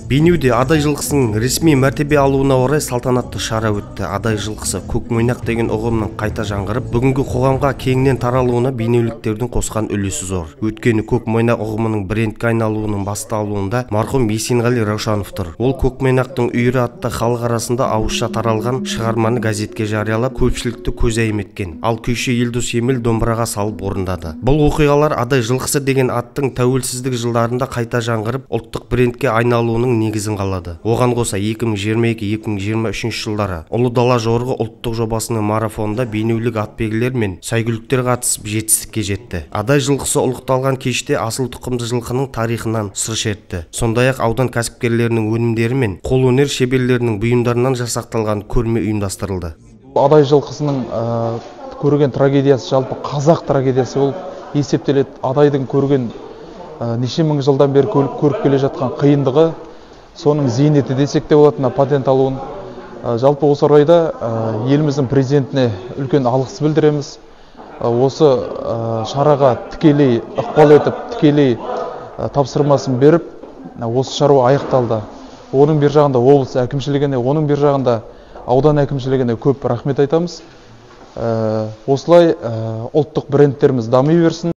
Бейнеуде адай жылқысының ресми мәртебе алуына орай салтанатты шара өтті. Адай жылқысы көкмойнақ деген ұғымның қайта жаңғырып, бүгінгі қоғамға кеңінен таралуына бейнеуліктердің қосқан үлесі зор. Өйткені көкмойнақ ұғымының брендке айналуының басталуында марқұм Есенғали Раушанов тұр. Ол көкмойнақтың үйірі атты халық арасында ауызша таралған шығарманы газетке жариялап, көпшілікті көзайым еткен. Ал күйші Елдос Емел домбыраға салып орындады. Бұл оқиғалар адай жылқысы деген аттың тәуелсіздік жылдарында қайта жаңғырып, ұлттық брендке айналуының негізін қалады. Оған қоса 2022-2023 жылдары Ұлы Дала жорығы ұлттық жобасының марафонында бейнеулік атбегілер мен сәйгүліктер қатысып жетістікке жетті. Адай жылқысы ұлықталған кеште асыл тұқымды жылқының тарихынан сыр шертті. Сондай-ақ аудан кәсіпкерлерінің өнімдері мен қолөнер шеберлерінің бұйымдарынан жасақталған көрме ұйымдастырылды. Адай жылқысының көрген трагедиясы жалпы қазақ трагедиясы болып есептеледі. Адайдың көрген неше мың жылдан бері көріп келе жатқан қиындығы, соның зейнеті десек те болады, патент алуын. Жалпы осы орайда еліміздің президентіне үлкен алғыс білдіреміз. Осы шараға тікелей ықпал етіп, тікелей тапсырмасын беріп, осы шаруа аяқталды. Оның бер жағында облыс әкімшілігіне, оның бер жағында аудан әкімшілігіне көп рахмет айтамыз. Осылай ұлттық брендтеріміз дами берсін.